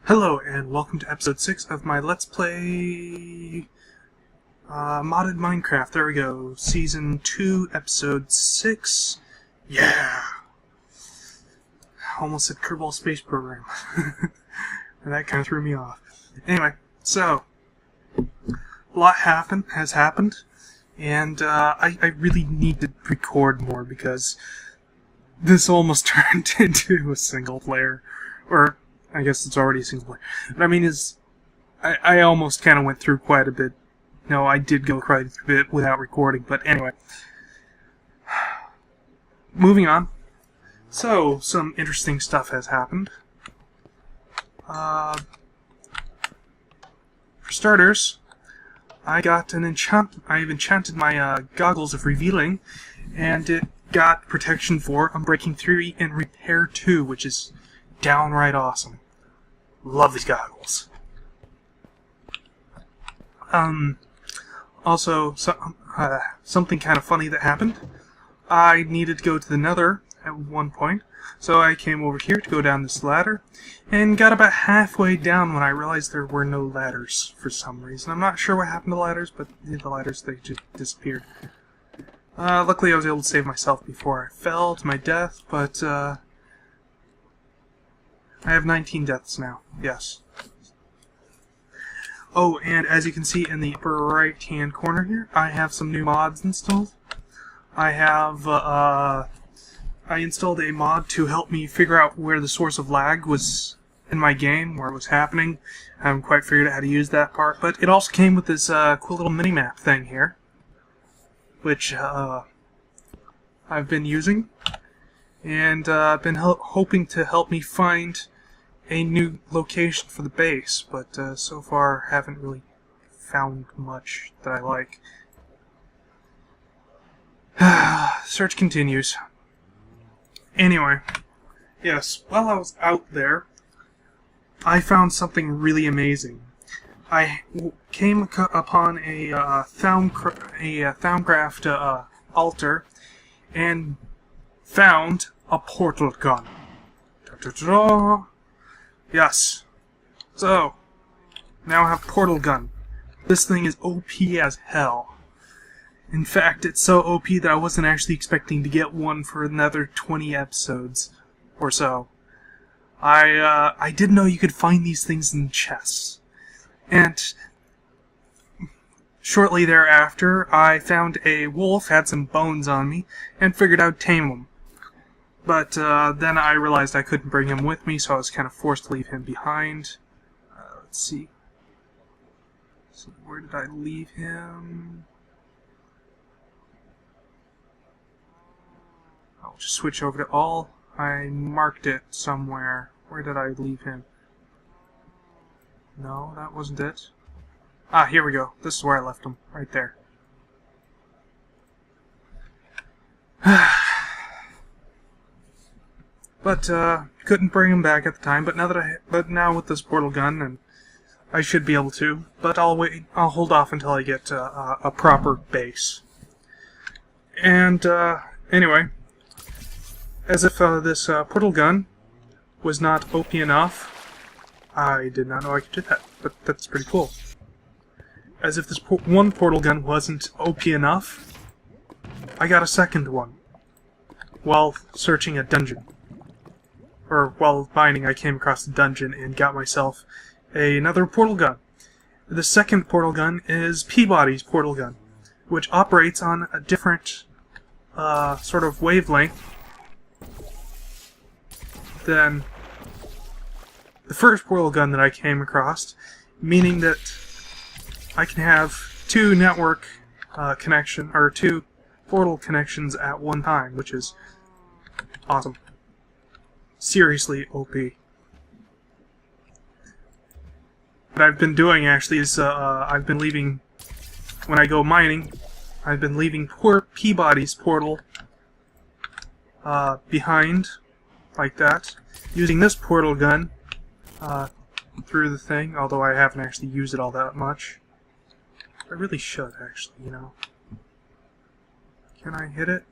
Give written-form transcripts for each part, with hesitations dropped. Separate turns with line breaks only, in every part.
Hello and welcome to episode 6 of my Let's Play modded Minecraft. There we go. Season 2, episode 6. Yeah! Almost said Kerbal Space Program. And that kind of threw me off. Anyway, so, a lot has happened, and I really need to record more because this almost turned into a single player, or I guess it's already a single player. But I mean, I almost kind of went through quite a bit. No, I did go quite a bit without recording, but anyway. Moving on. So, some interesting stuff has happened. For starters, I've enchanted my goggles of revealing, and it got protection for Unbreaking 3 and Repair 2, which is downright awesome. Love these goggles. Also, something kind of funny that happened. I needed to go to the Nether at one point, so I came over here to go down this ladder, and got about halfway down when I realized there were no ladders for some reason. I'm not sure what happened to the ladders, but the ladders, they just disappeared. Luckily I was able to save myself before I fell to my death, but I have 19 deaths now, yes. Oh, and as you can see in the upper right-hand corner here, I have some new mods installed. I installed a mod to help me figure out where the source of lag was in my game, where it was happening. I haven't quite figured out how to use that part, but it also came with this cool little mini-map thing here, which I've been using, and I've been hoping to help me find a new location for the base, but so far haven't really found much that I like. Search continues. Anyway, yes, while I was out there, I found something really amazing. I came upon a Thaumcraft altar and found a portal gun. Ta-ta-ta-da! Yes. So, now I have portal gun. This thing is OP as hell. In fact, it's so OP that I wasn't actually expecting to get one for another 20 episodes or so. I didn't know you could find these things in chests. And shortly thereafter, I found a wolf, had some bones on me, and figured I'd tame him. But then I realized I couldn't bring him with me, so I was kind of forced to leave him behind. Let's see. So where did I leave him? I'll just switch over to all. I marked it somewhere. Where did I leave him? No, that wasn't it. Ah, here we go. This is where I left him. Right there. But couldn't bring him back at the time. But now with this portal gun, and I should be able to. But I'll wait. I'll hold off until I get a proper base. And anyway, as if this portal gun was not OP enough, I did not know I could do that. But that's pretty cool. As if this one portal gun wasn't OP enough, I got a second one while searching a dungeon. Or while mining, I came across the dungeon and got myself another portal gun. The second portal gun is Peabody's portal gun, which operates on a different sort of wavelength than the first portal gun that I came across, meaning that I can have two network two portal connections at one time, which is awesome. Seriously OP. What I've been doing actually is I've been leaving, when I go mining, I've been leaving poor Peabody's portal behind, like that, using this portal gun through the thing, although I haven't actually used it all that much. I really should, actually, you know. Can I hit it?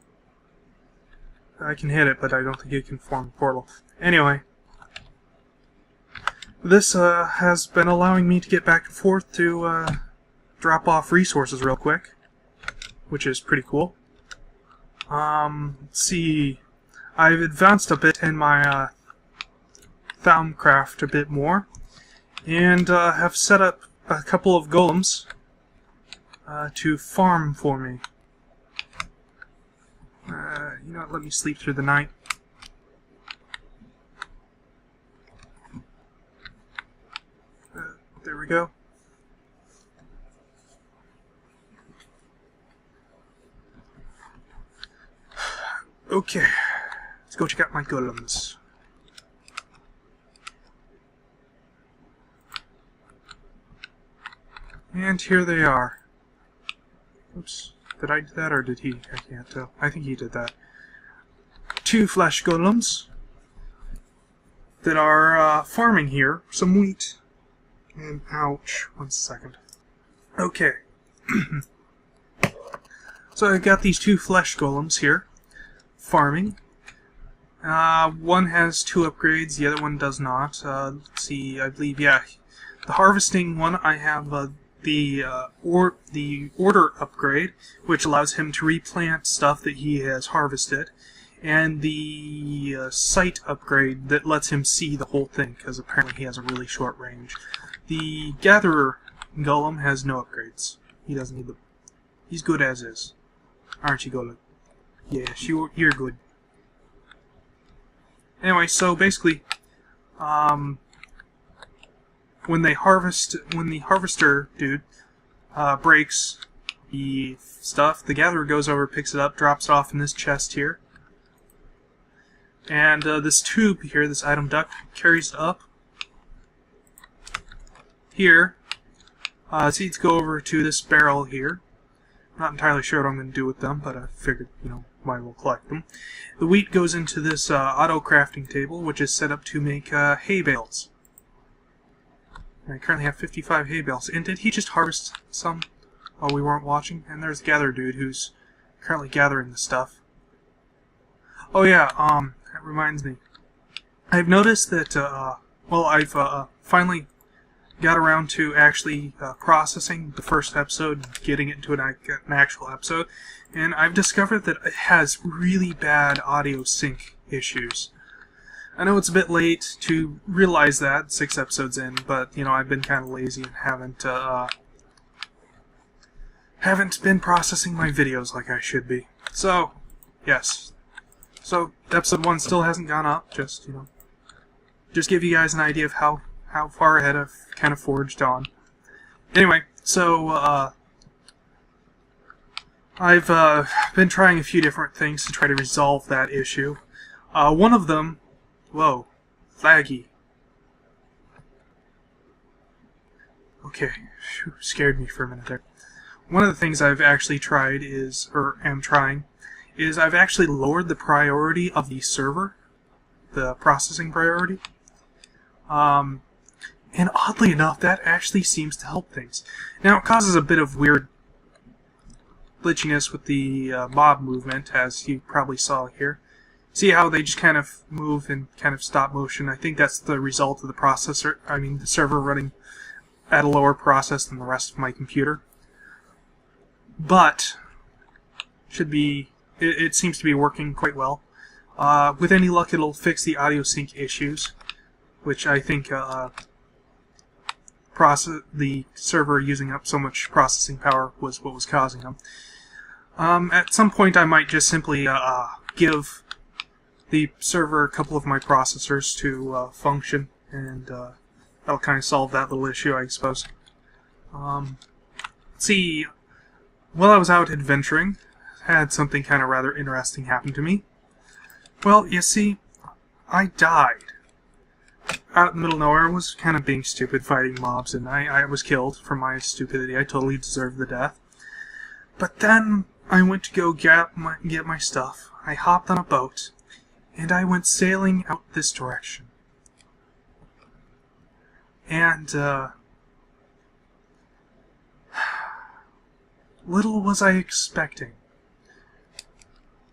I can hit it, but I don't think it can form a portal. Anyway, this has been allowing me to get back and forth to drop off resources real quick, which is pretty cool. Let's see, I've advanced a bit in my Thaumcraft a bit more, and have set up a couple of golems to farm for me. You know what, let me sleep through the night. There we go. Okay, let's go check out my golems. And here they are. Oops, did I do that or did he? I can't tell. I think he did that. 2 flesh golems that are farming here some wheat. And ouch, 1 second. Okay. So I've got these 2 flesh golems here farming. One has 2 upgrades, the other one does not. Let's see, I believe, yeah. The harvesting one, I have the order upgrade, which allows him to replant stuff that he has harvested, and the sight upgrade that lets him see the whole thing, because apparently he has a really short range. The gatherer golem has no upgrades. He doesn't need them. He's good as is. Aren't you, golem? Yeah, you're good. Anyway, so basically, when the harvester dude breaks the stuff, the gatherer goes over, picks it up, drops it off in this chest here, and this tube here, this item duct, carries it up here. Seeds go over to this barrel here. I'm not entirely sure what I'm going to do with them, but I figured, you know, might as well collect them. The wheat goes into this auto crafting table, which is set up to make hay bales. I currently have 55 hay bales. And did he just harvest some while we weren't watching? And there's Gather Dude, who's currently gathering the stuff. Oh yeah, that reminds me. I've noticed that, well, I've finally got around to actually processing the first episode, getting it into an actual episode, and I've discovered that it has really bad audio sync issues. I know it's a bit late to realize that, 6 episodes in, but, you know, I've been kind of lazy and haven't been processing my videos like I should be. So, yes. So, episode 1 still hasn't gone up, just, you know, just give you guys an idea of how far ahead I've kind of forged on. Anyway, so, I've been trying a few different things to try to resolve that issue. One of them... Whoa. Laggy. Okay. Whew, scared me for a minute there. One of the things I've actually tried is, or am trying, is I've actually lowered the priority of the server. The processing priority. And oddly enough, that actually seems to help things. Now, it causes a bit of weird glitchiness with the mob movement, as you probably saw here. See how they just kind of move in kind of stop motion? I think that's the result of the processor, the server running at a lower process than the rest of my computer. But, it seems to be working quite well. With any luck, it'll fix the audio sync issues, which I think the server using up so much processing power was what was causing them. At some point, I might just simply give the server a couple of my processors to function, and that'll kind of solve that little issue, I suppose. Let's see, while I was out adventuring, I had something kind of rather interesting happen to me. Well, you see, I died. Out in the middle of nowhere, I was kind of being stupid, fighting mobs, and I was killed for my stupidity. I totally deserved the death. But then I went to go get my stuff. I hopped on a boat, and I went sailing out this direction. And, little was I expecting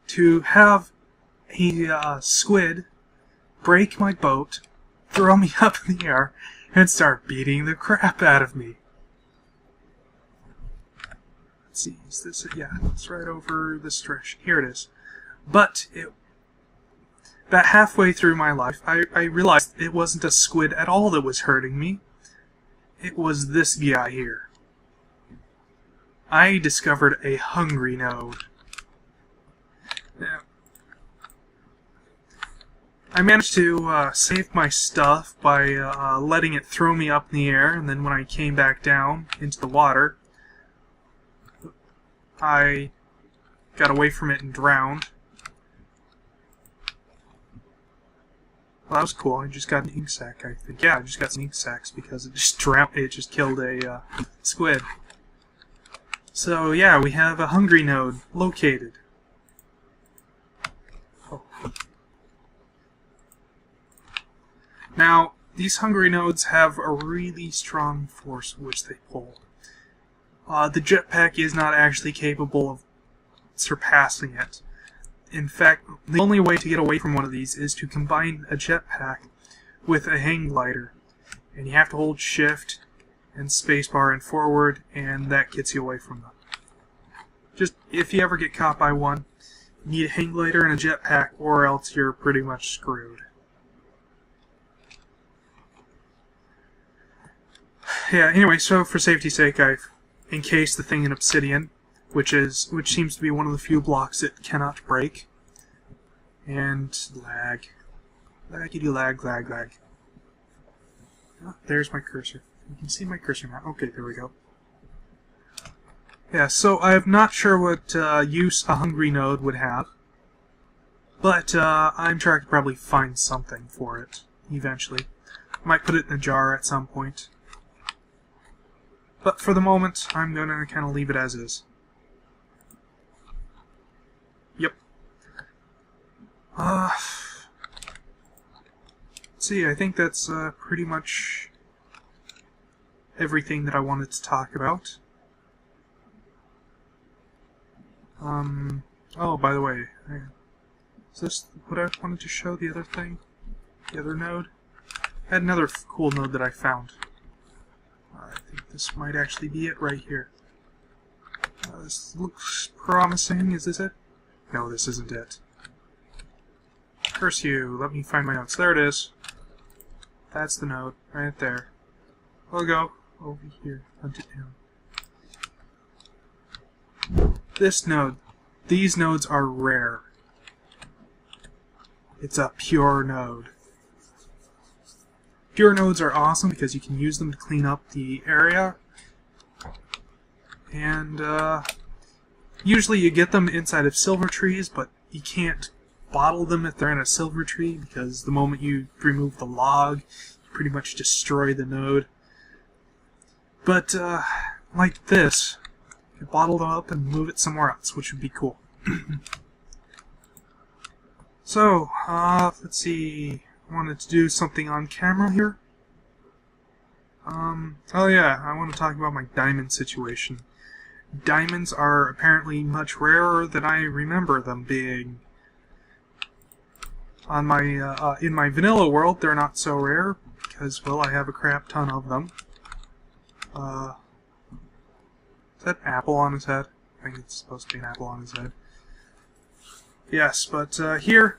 to have a squid break my boat, throw me up in the air, and start beating the crap out of me. Let's see, is this it? Yeah, it's right over this stretch. Here it is. But about halfway through my life, I realized it wasn't a squid at all that was hurting me. It was this guy here. I discovered a hungry node. Now, I managed to save my stuff by letting it throw me up in the air, and then when I came back down into the water, I got away from it and drowned. Well, that was cool. I just got an ink sac, I think. Yeah, I just got some ink sacs because it just drowned. It just killed a squid. So yeah, we have a hungry node located. Oh. Now, these hungry nodes have a really strong force which they pull. The jetpack is not actually capable of surpassing it. In fact, the only way to get away from one of these is to combine a jetpack with a hang glider. And you have to hold shift and spacebar and forward, and that gets you away from them. Just, if you ever get caught by one, you need a hang glider and a jetpack, or else you're pretty much screwed. Yeah, anyway, so for safety's sake, I've encased the thing in obsidian, which seems to be one of the few blocks it cannot break. And lag. Laggity lag, lag, lag. Oh, there's my cursor. You can see my cursor now. Okay, there we go. Yeah, so I'm not sure what use a hungry node would have, but I'm sure I could probably find something for it eventually. I might put it in a jar at some point. But for the moment, I'm going to kind of leave it as is. Yep. Let's see, I think that's pretty much everything that I wanted to talk about. Oh, by the way, is this what I wanted to show, the other thing? The other node? I had another cool node that I found. I think this might actually be it right here. This looks promising. Is this it? No, this isn't it. Curse you. Let me find my notes. There it is. That's the node. Right there. We'll go over here. Hunt it down. This node. These nodes are rare. It's a pure node. Pure nodes are awesome because you can use them to clean up the area. And usually you get them inside of silver trees, but you can't bottle them if they're in a silver tree because the moment you remove the log, you pretty much destroy the node. But like this, you bottle them up and move it somewhere else, which would be cool. So, let's see. I wanted to do something on camera here. Oh yeah, I want to talk about my diamond situation. Diamonds are apparently much rarer than I remember them being. On my, in my vanilla world, they're not so rare, because, well, I have a crap ton of them. Is that an apple on his head? I think it's supposed to be an apple on his head. Yes, but, here,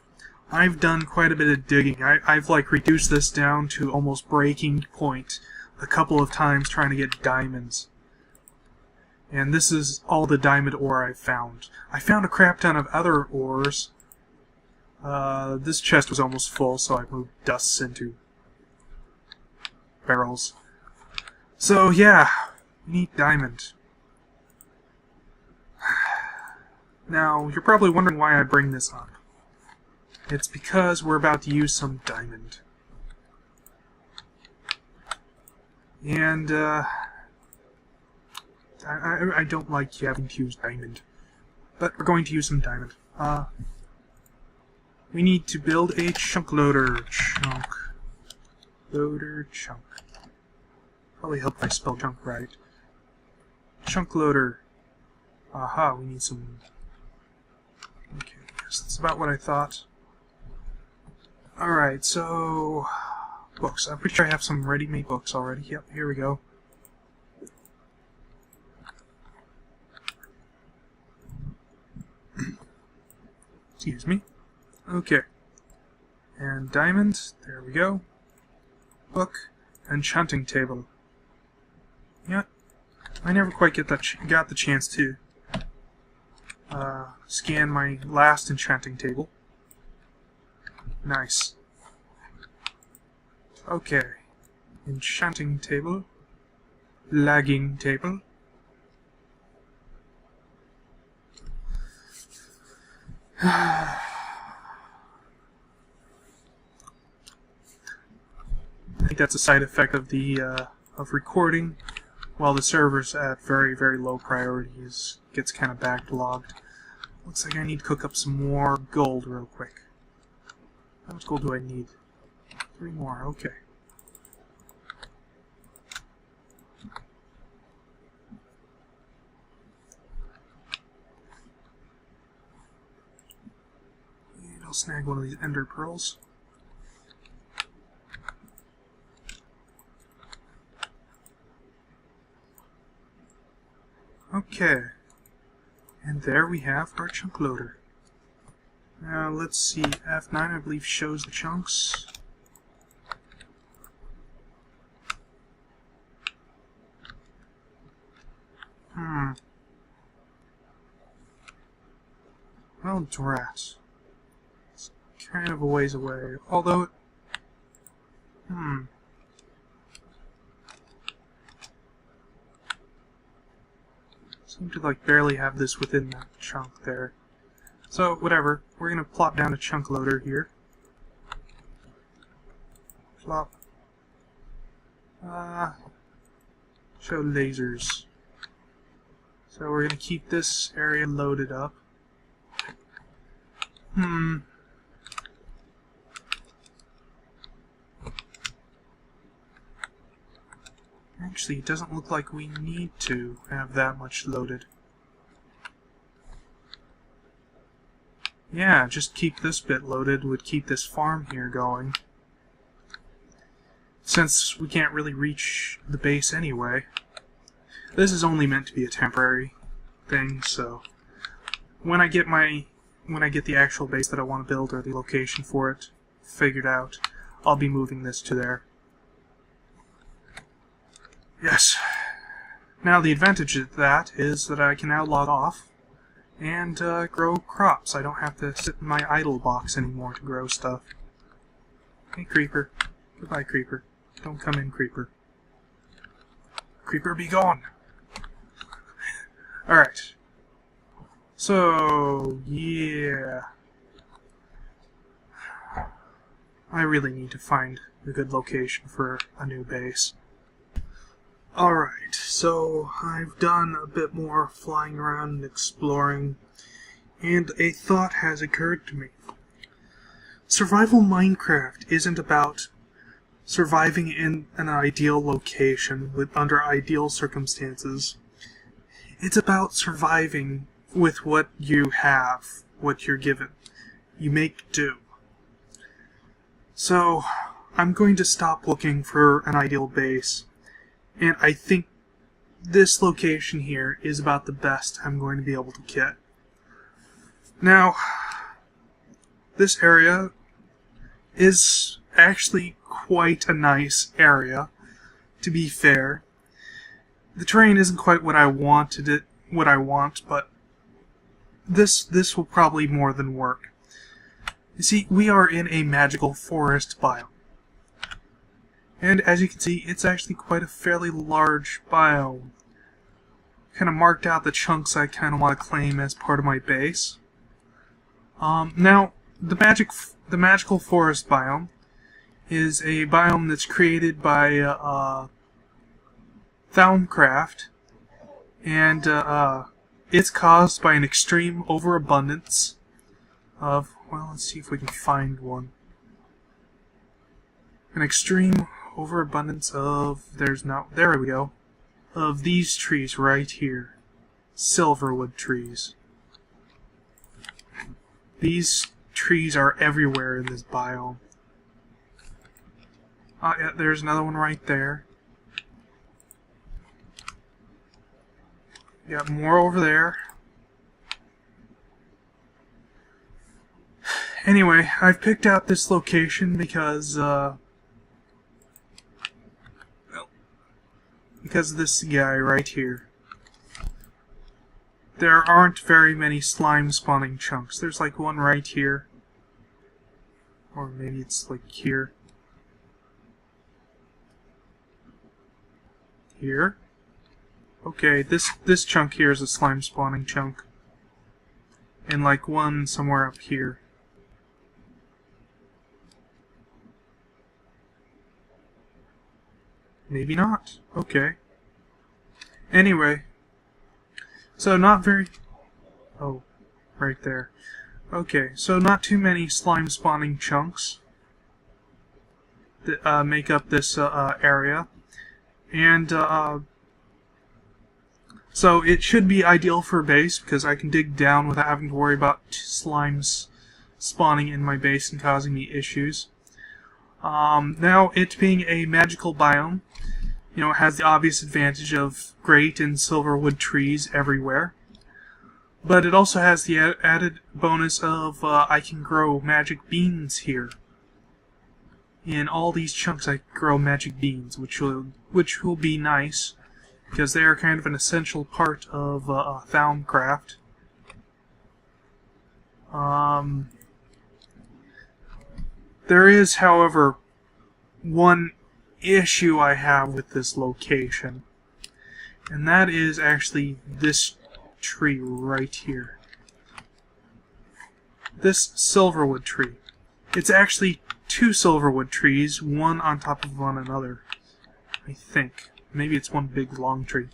I've done quite a bit of digging. I've like reduced this down to almost breaking point a couple of times trying to get diamonds. And this is all the diamond ore I've found. I found a crap ton of other ores. This chest was almost full, so I moved dusts into barrels. So yeah, neat diamond. Now, you're probably wondering why I bring this up. It's because we're about to use some diamond. And, I don't like having to use diamond. But we're going to use some diamond. We need to build a chunk loader. Chunk. Loader chunk. Probably help if I spell chunk right. Chunk loader. Aha, we need some... Okay, yes, that's about what I thought. Alright, so Books. I'm pretty sure I have some ready-made books already. Yep, here we go. Excuse me. Okay. And diamond. There we go. Book. Enchanting table. Yeah. I never quite got the chance to scan my last enchanting table. Nice. Okay. Enchanting table. Lagging table. I think that's a side effect of the of recording while the server's at very, very low priorities. Gets kind of backlogged. Looks like I need to cook up some more gold real quick. How much gold do I need? 3 more, okay. And I'll snag one of these ender pearls. Okay. And there we have our chunk loader. Now let's see, F9 I believe shows the chunks. Well, drat. It's kind of a ways away, although seem to like barely have this within that chunk there. So, whatever. We're gonna plop down a chunk loader here. Plop. Show lasers. So we're gonna keep this area loaded up. Actually, it doesn't look like we need to have that much loaded. Yeah, just keep this bit loaded would keep this farm here going. Since we can't really reach the base anyway. This is only meant to be a temporary thing, so when I get the actual base that I want to build or the location for it figured out, I'll be moving this to there. Yes. Now the advantage of that is that I can now log off and grow crops. I don't have to sit in my idle box anymore to grow stuff. Hey, Creeper. Goodbye, Creeper. Don't come in, Creeper. Creeper, be gone! Alright. So, yeah. I really need to find a good location for a new base. Alright, so I've done a bit more flying around and exploring, and a thought has occurred to me. Survival Minecraft isn't about surviving in an ideal location under ideal circumstances. It's about surviving with what you have, what you're given. You make do. So, I'm going to stop looking for an ideal base. And I think this location here is about the best I'm going to be able to get. Now, this area is actually quite a nice area, to be fair. The terrain isn't quite what I want, but this will probably more than work. You see, we are in a magical forest biome. And as you can see, it's actually quite a fairly large biome. Kind of marked out the chunks I kind of want to claim as part of my base. Now, the magical forest biome is a biome that's created by Thaumcraft, and it's caused by an extreme overabundance of, well, let's see if we can find one. An extreme overabundance of, there we go, of these trees right here. Silverwood trees. These trees are everywhere in this biome. Yeah, there's another one right there. Got more over there. Anyway, I've picked out this location because of this guy right here. There aren't very many slime spawning chunks. There's like one right here. Or maybe it's like here. Here. Okay, this chunk here is a slime spawning chunk. And like one somewhere up here. Maybe not. Okay. Anyway. So not very... Oh, right there. Okay, so not too many slime spawning chunks that make up this area. And so it should be ideal for a base because I can dig down without having to worry about slimes spawning in my base and causing me issues. Now, it being a magical biome, you know, it has the obvious advantage of great and silverwood trees everywhere. But it also has the added bonus of I can grow magic beans here. In all these chunks I can grow magic beans, which will be nice, because they are kind of an essential part of Thaumcraft. There is, however, one issue I have with this location, and that is actually this tree right here. This silverwood tree. It's actually two silverwood trees, one on top of one another, I think. Maybe it's one big long tree.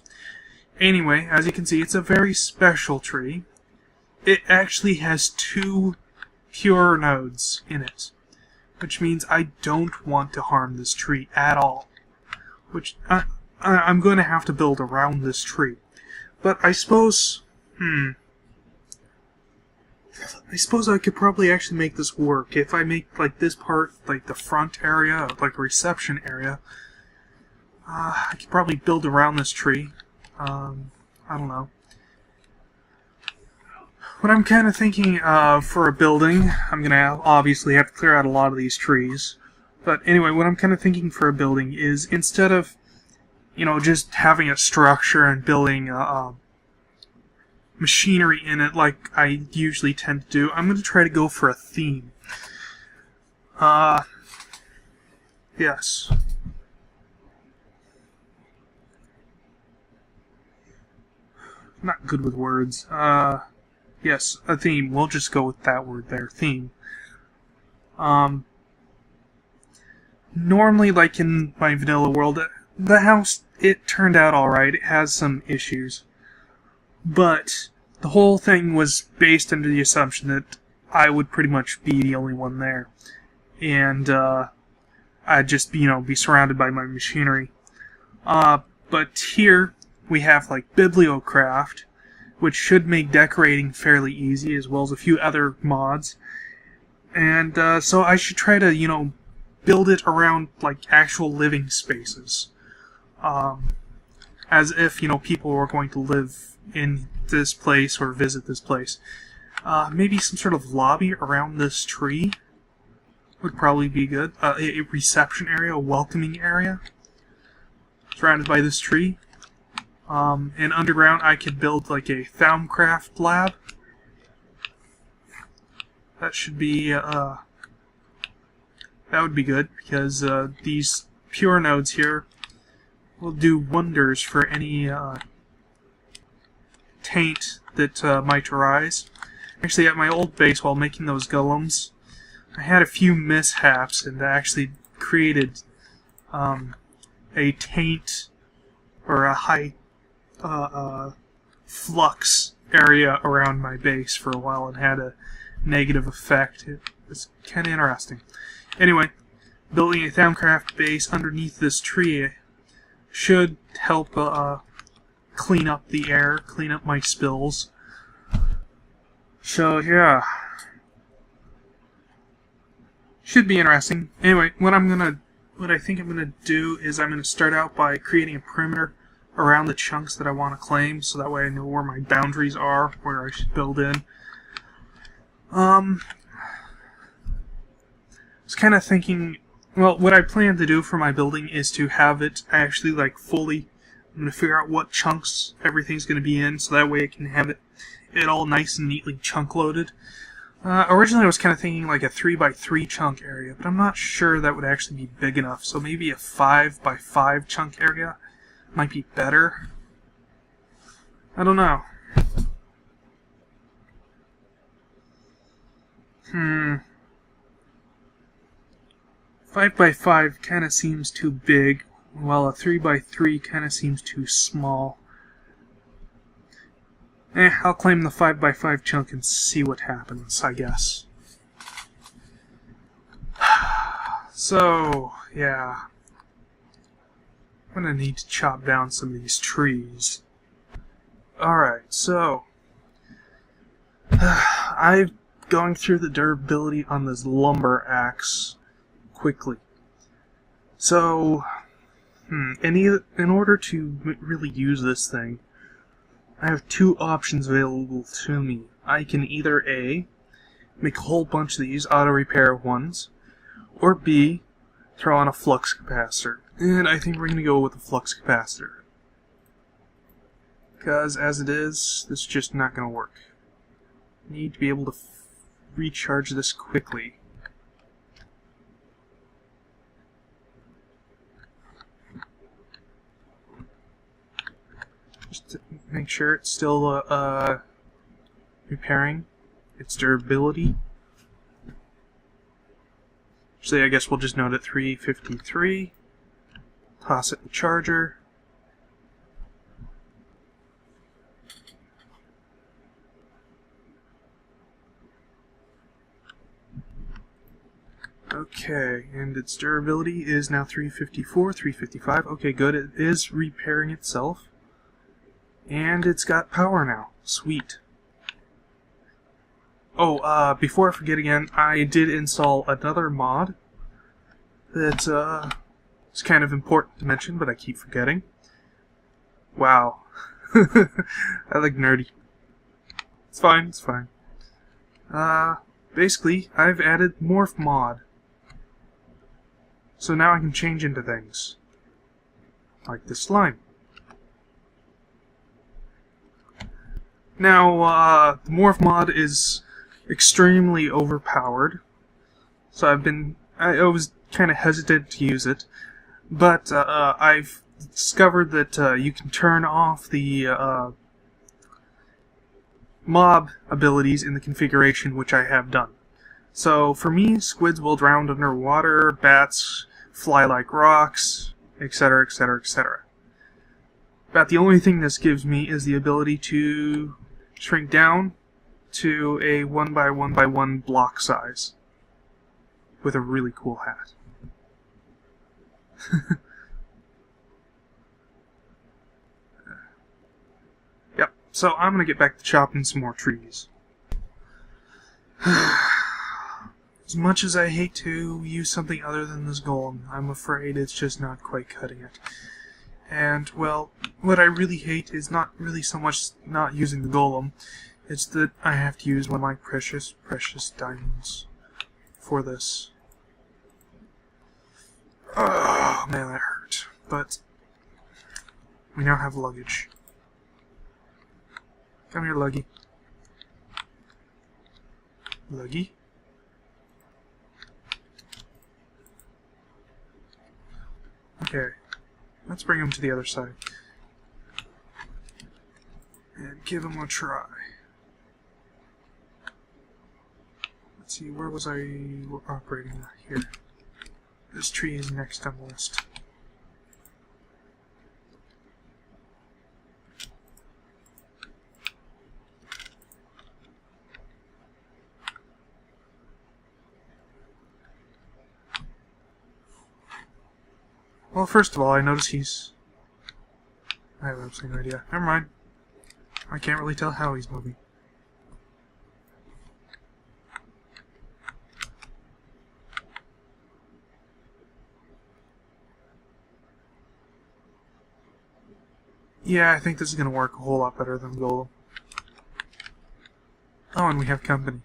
Anyway, as you can see, it's a very special tree. It actually has 2 pure nodes in it, which means I don't want to harm this tree at all. Which I'm going to have to build around this tree. But I suppose, I suppose I could probably actually make this work. If I make like this part, like the front area, like reception area, I could probably build around this tree. I don't know. What I'm kind of thinking for a building, I'm going to obviously have to clear out a lot of these trees. But anyway, what I'm kind of thinking for a building is instead of, you know, just having a structure and building machinery in it like I usually tend to do, I'm going to try to go for a theme. Yes. Not good with words. Yes, a theme. We'll just go with that word there, theme. Normally, like in my vanilla world, the house, it turned out alright. It has some issues. But the whole thing was based under the assumption that I would pretty much be the only one there. And I'd just, you know, be surrounded by my machinery. But here we have like Bibliocraft, which should make decorating fairly easy, as well as a few other mods. And so I should try to, you know, build it around like actual living spaces. As if, you know, people were going to live in this place or visit this place. Maybe some sort of lobby around this tree would probably be good. A reception area, a welcoming area, surrounded by this tree. And underground I could build like a Thaumcraft lab. That should be, that would be good, because these pure nodes here will do wonders for any taint that might arise. Actually, at my old base, while making those golems, I had a few mishaps and actually created a taint or a high flux area around my base for a while and had a negative effect. It was kind of interesting. Anyway, building a Thaumcraft base underneath this tree should help clean up the air, clean up my spills. So, yeah. Should be interesting. Anyway, what I'm going to what I think I'm going to do is I'm going to start out by creating a perimeter around the chunks that I want to claim, so that way I know where my boundaries are, where I should build in. I was kind of thinking, well, what I plan to do for my building is to have it actually like fully, I'm going to figure out what chunks everything's going to be in, so that way I can have it all nice and neatly chunk loaded. Originally I was kind of thinking like a 3x3 chunk area, but I'm not sure that would actually be big enough, so maybe a 5x5 chunk area might be better. I don't know. 5x5 kind of seems too big, while a 3x3 kind of seems too small. I'll claim the 5x5 chunk and see what happens, I guess. So, yeah. I'm gonna need to chop down some of these trees. Alright, so I'm going through the durability on this lumber axe quickly. So, in order to really use this thing, I have two options available to me. I can either A, make a whole bunch of these auto-repair ones, or B, throw on a flux capacitor. And I think we're going to go with the flux capacitor. Because as it is, this is just not going to work. I need to be able to recharge this quickly. Just to make sure it's still repairing its durability. So I guess we'll just note at 353. Toss it in the charger. Okay, and its durability is now 354, 355. Okay, good. It is repairing itself. And it's got power now. Sweet. Oh, before I forget again, I did install another mod that is kind of important to mention, but I keep forgetting. Wow. I look nerdy. It's fine, it's fine. Basically, I've added Morph mod. So now I can change into things. Like this slime. Now, the Morph mod is extremely overpowered. So I was kind of hesitant to use it. But I've discovered that you can turn off the mob abilities in the configuration, which I have done. So for me, squids will drown underwater, bats fly like rocks, etc., etc., etc. About the only thing this gives me is the ability to shrink down to a 1x1x1 block size with a really cool hat. Yep, so I'm gonna get back to chopping some more trees. As much as I hate to use something other than this golem, I'm afraid it's just not quite cutting it. And, well, what I really hate is not really so much not using the golem, it's that I have to use one of my precious, precious diamonds for this. Oh, man, that hurt. But we now have luggage. Come here, Luggy. Luggy? Okay, let's bring him to the other side. And give him a try. Let's see, where was I operating? Here. This tree is next on the list. Well, first of all, I notice he's... I have absolutely no idea. Never mind. I can't really tell how he's moving. Yeah, I think this is going to work a whole lot better than Golem. Oh, and we have company.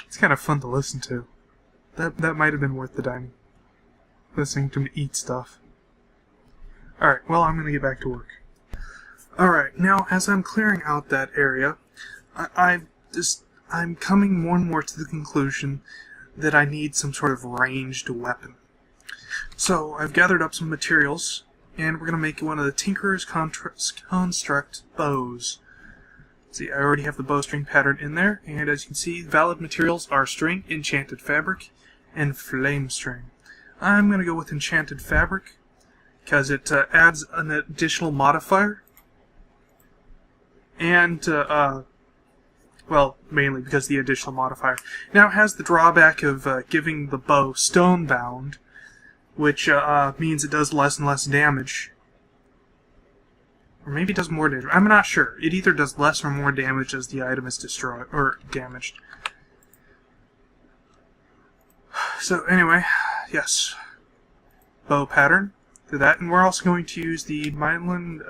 It's kind of fun to listen to. That might have been worth the dining. Listening to me eat stuff. Alright, well, I'm going to get back to work. Alright, now as I'm clearing out that area, I'm coming more and more to the conclusion that I need some sort of ranged weapon. So I've gathered up some materials, and we're going to make one of the Tinkerer's Construct bows. See, I already have the bowstring pattern in there, and as you can see, valid materials are string, enchanted fabric, and flame string. I'm going to go with enchanted fabric, because it adds an additional modifier, and, well, mainly because the additional modifier. Now it has the drawback of giving the bow stone-bound, which means it does less and less damage. Or maybe it does more damage. I'm not sure. It either does less or more damage as the item is destroyed, or damaged. So, anyway, yes. Bow pattern. Do that, and we're also going to use the Manulin,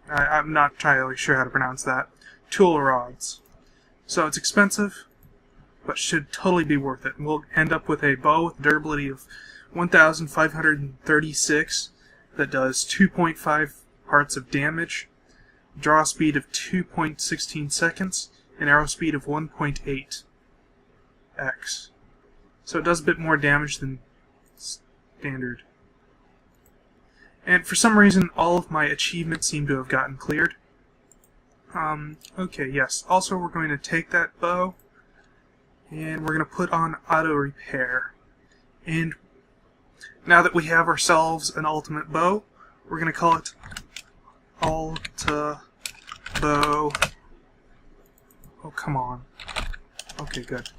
I'm not entirely sure how to pronounce that, tool rods. So it's expensive, but should totally be worth it. And we'll end up with a bow with durability of 1,536 that does 2.5 parts of damage, draw speed of 2.16 seconds, and arrow speed of 1.8x. So it does a bit more damage than standard. And for some reason, all of my achievements seem to have gotten cleared. Okay, yes. Also, we're going to take that bow, and we're going to put on auto repair. And now that we have ourselves an ultimate bow, we're going to call it UltaBow. Oh, come on. Okay, good.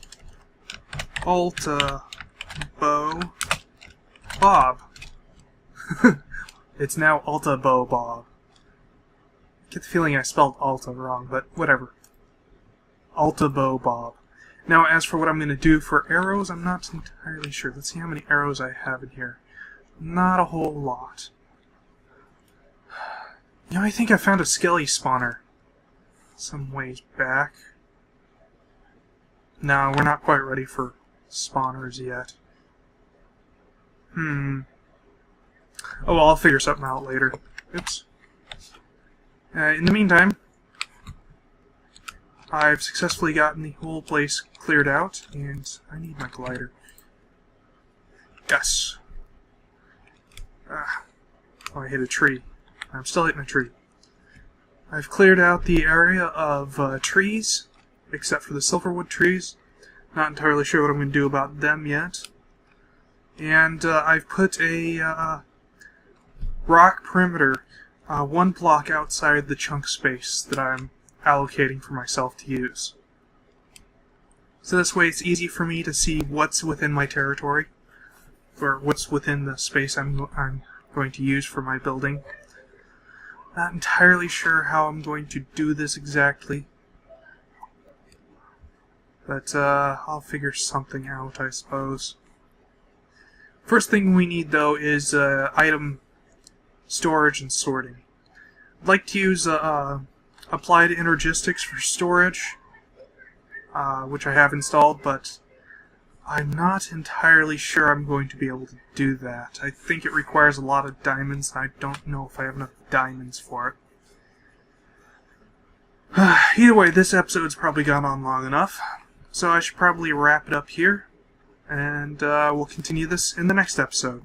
UltaBow Bob. It's now UltaBow Bob. I get the feeling I spelled Alta wrong, but whatever. UltaBow Bob. Now, as for what I'm going to do for arrows, I'm not entirely sure. Let's see how many arrows I have in here. Not a whole lot. You know, I think I found a skelly spawner some ways back. No, we're not quite ready for spawners yet. Oh, well, I'll figure something out later. Oops. In the meantime, I've successfully gotten the whole place cleared out, and I need my glider. Yes. Oh, I hit a tree. I'm still hitting a tree. I've cleared out the area of trees, except for the silverwood trees. Not entirely sure what I'm going to do about them yet. And I've put a rock perimeter, one block outside the chunk space that I'm allocating for myself to use. So this way it's easy for me to see what's within my territory, or what's within the space I'm going to use for my building. Not entirely sure how I'm going to do this exactly, but I'll figure something out, I suppose. First thing we need, though, is item storage and sorting. I'd like to use Applied Energistics for storage, which I have installed, but I'm not entirely sure I'm going to be able to do that. I think it requires a lot of diamonds, and I don't know if I have enough diamonds for it. Either way, this episode's probably gone on long enough, so I should probably wrap it up here, and we'll continue this in the next episode.